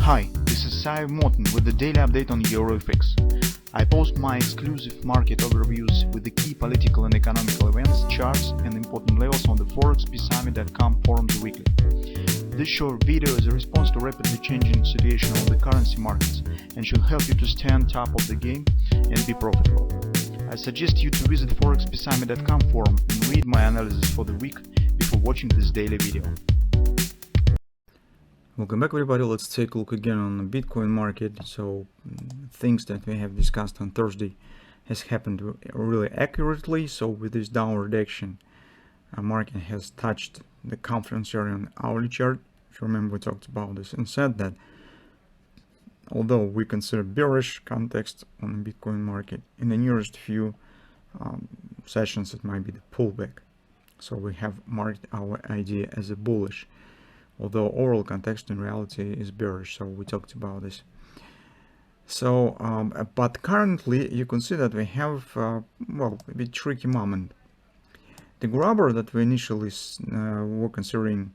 Hi, this is Sive Morten with the daily update on EuroFX. I post my exclusive market overviews with the key political and economical events, charts and important levels on the ForexPeaceArmy.com forums weekly. This short video is a response to rapidly changing situation on the currency markets and should help you to stay on top of the game and be profitable. I suggest you to visit ForexPeaceArmy.com forum and read my analysis for the week before watching this daily video. Welcome back, everybody. Let's take a look again on the Bitcoin market. So things that we have discussed on Thursday has happened really accurately. So with this downward action, market has touched the confidence area on the hourly chart. If you remember, we talked about this and said that although we consider bearish context on the Bitcoin market, in the nearest few sessions it might be the pullback. So we have marked our idea as a bullish, although overall context in reality is bearish. So we talked about this. So but currently you can see that we have well, a bit tricky moment. The grabber that we initially were considering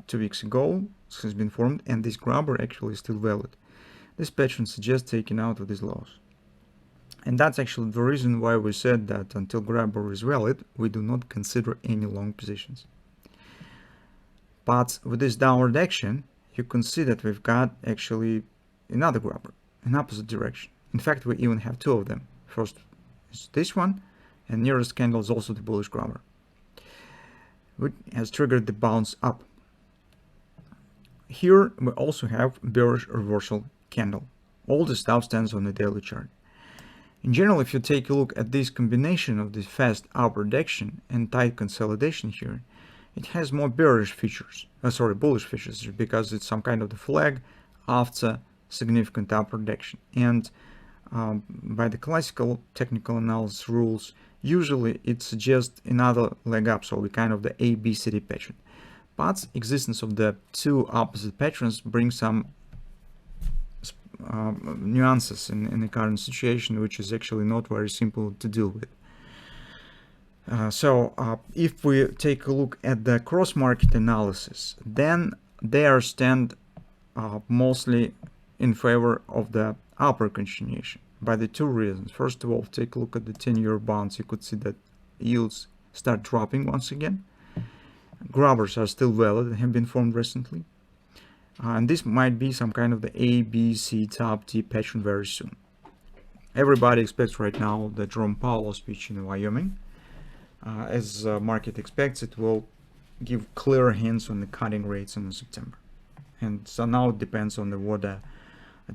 2 weeks ago has been formed, and this grabber actually is still valid. This pattern suggests taking out of these lows, and that's actually the reason why we said that until grabber is valid, we do not consider any long positions. But with this downward action, you can see that we've got actually another grabber in opposite direction. In fact, we even have two of them. First is this one, and nearest candle is also the bullish grabber, which has triggered the bounce up. Here we also have bearish reversal candle. All the stuff stands on the daily chart. In general, if you take a look at this combination of this fast upward action and tight consolidation here, it has more bearish features, bullish features, because it's some kind of the flag after significant upward action. And by the classical technical analysis rules, usually it suggests another leg up, so we kind of the ABCD pattern. But existence of the two opposite patterns brings some nuances in the current situation, which is actually not very simple to deal with. If we take a look at the cross-market analysis, then they stand mostly in favor of the upper continuation by the two reasons. First of all, take a look at the 10-year bonds. You could see that yields start dropping once again. Grabbers are still valid and have been formed recently. And this might be some kind of the A, B, C, top T pattern very soon. Everybody expects right now the Jerome Powell speech in Wyoming. As market expects, it will give clear hints on the cutting rates in September. And so now it depends on what a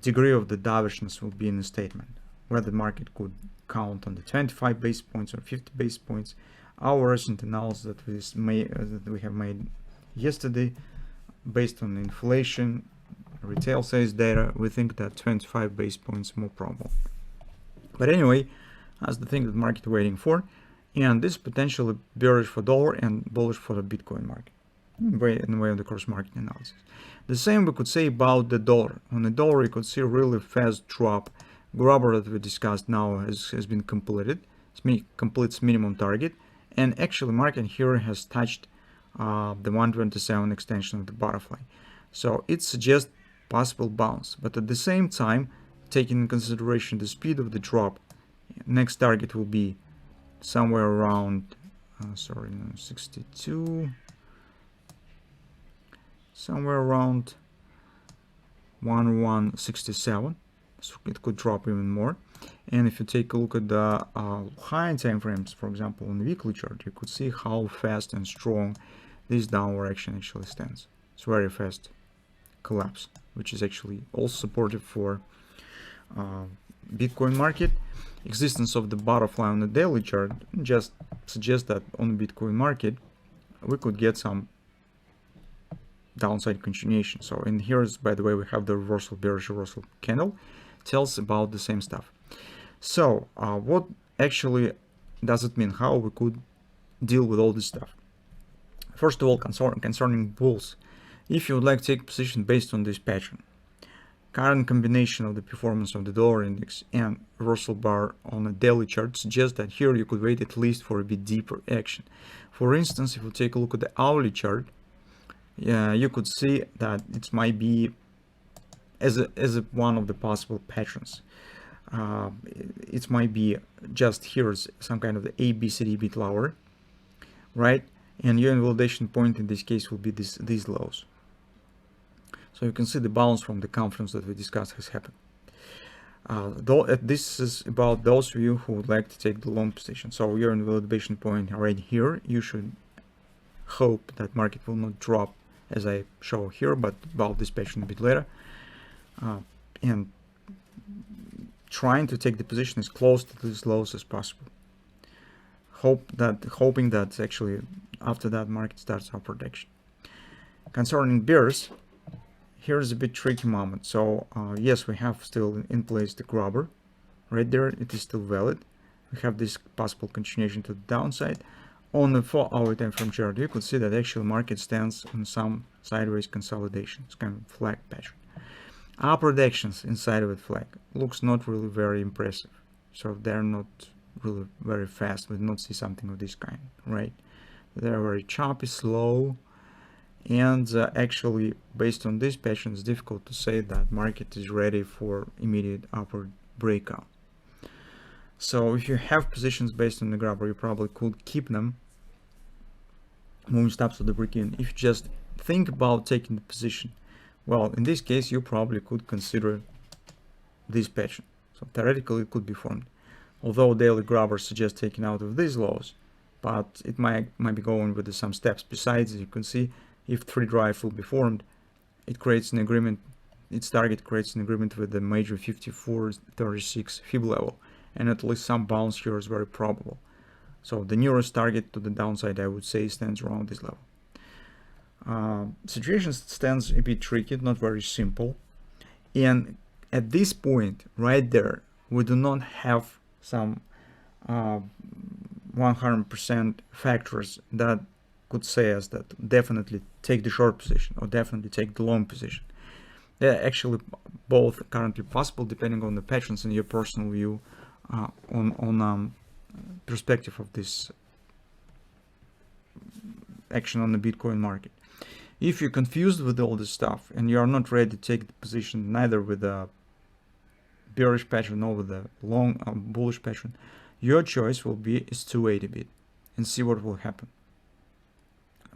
degree of the dovishness will be in the statement, whether the market could count on the 25 basis points or 50 basis points. Our recent analysis that we have made yesterday, based on inflation, retail sales data, we think that 25 basis points is more probable. But anyway, that's the thing that the market is waiting for. And this is potentially bearish for dollar and bullish for the Bitcoin market, in the way of the cross-market analysis. The same we could say about the dollar. On the dollar, you could see a really fast drop. Grabber that we discussed now has been completed. It completes minimum target. And actually, market here has touched the 127 extension of the butterfly. So it suggests possible bounce. But at the same time, taking into consideration the speed of the drop, next target will be somewhere around 62, somewhere around 1167. So it could drop even more. And if you take a look at the high time frames, for example on the weekly chart, you could see how fast and strong this downward action actually stands. It's very fast collapse, which is actually also supportive for Bitcoin market. Existence of the butterfly on the daily chart just suggests that on the Bitcoin market we could get some downside continuation. So in here is, by the way, we have the reversal, bearish reversal candle, tells about the same stuff. So what actually does it mean? How we could deal with all this stuff? First of all, concerning bulls, if you would like to take position based on this pattern, current combination of the performance of the dollar index and reversal bar on a daily chart suggests that here you could wait at least for a bit deeper action. For instance, if you take a look at the hourly chart, you could see that it might be one of the possible patterns. It might be just here's some kind of the ABCD bit lower, right? And your invalidation point in this case will be these lows. So you can see the bounce from the conference that we discussed has happened. This is about those of you who would like to take the long position. So your invalidation point right here, you should hope that market will not drop as I show here, but about this pattern a bit later. And trying to take the position as close to these lows as possible. Hoping that actually after that market starts upward action. Concerning bears, here's a bit tricky moment. So yes, we have still in place the grabber right there. It is still valid. We have this possible continuation to the downside. On the 4-hour time frame chart, you could see that actual market stands on some sideways consolidation. It's kind of flag pattern. Upward actions inside of the flag looks not really very impressive. So they're not really very fast. We do not see something of this kind, right? They're very choppy, slow, and actually based on this pattern, it's difficult to say that market is ready for immediate upward breakout. So if you have positions based on the grabber, you probably could keep them moving stops to the break-even. If you just think about taking the position, well, in this case, you probably could consider this pattern. So theoretically, it could be formed. Although daily grabber suggests taking out of these lows, but it might be going with some steps. Besides, you can see if 3 drive will be formed, it creates an agreement. Its target creates an agreement with the major 54.36 fib level, and at least some bounce here is very probable. So the nearest target to the downside, I would say, stands around this level. Situation stands a bit tricky, not very simple, and at this point right there, we do not have some 100% factors that could say us that definitely take the short position or definitely take the long position. They're actually both currently possible depending on the patterns and your personal view on perspective of this action on the Bitcoin market. If you're confused with all this stuff and you are not ready to take the position neither with a bearish pattern or with a long bullish pattern, your choice will be is to wait a bit and see what will happen.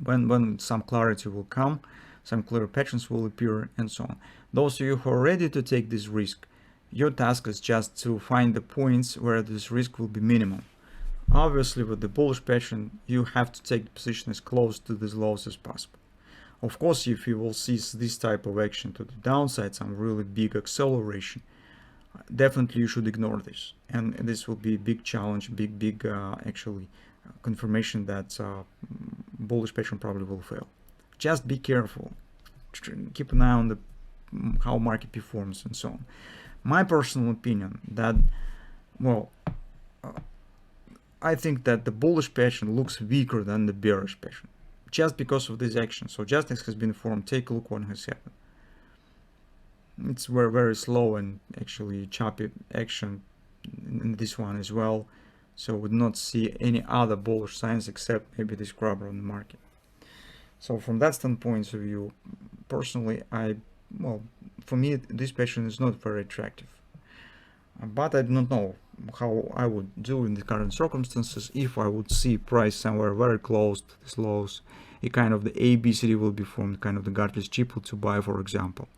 When some clarity will come, some clear patterns will appear, and so on. Those of you who are ready to take this risk, your task is just to find the points where this risk will be minimum. Obviously, with the bullish pattern, you have to take the position as close to these lows as possible. Of course, if you will see this type of action to the downside, some really big acceleration, definitely you should ignore this. And this will be a big challenge, big actually confirmation that bullish pattern probably will fail. Just be careful. Keep an eye on how market performs and so on. My personal opinion that, well, I think that the bullish pattern looks weaker than the bearish pattern just because of this action. So just as has been formed, take a look what has happened. It's very slow and actually choppy action in this one as well. So we do not see any other bullish signs except maybe this grabber on the market. So from that standpoint of view, personally, for me, this pattern is not very attractive. But I do not know how I would do in the current circumstances. If I would see price somewhere very close to these lows, a kind of the ABCD will be formed, kind of the Gartley's triple to buy, for example.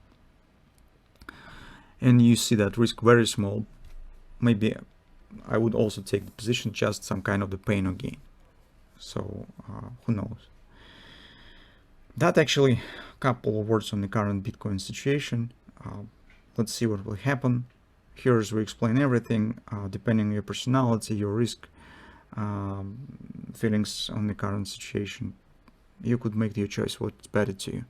And you see that risk very small. Maybe I would also take the position, just some kind of the pain or gain. So who knows? That actually a couple of words on the current Bitcoin situation. Let's see what will happen. Here's we explain everything depending on your personality, your risk, feelings on the current situation. You could make your choice what's better to you.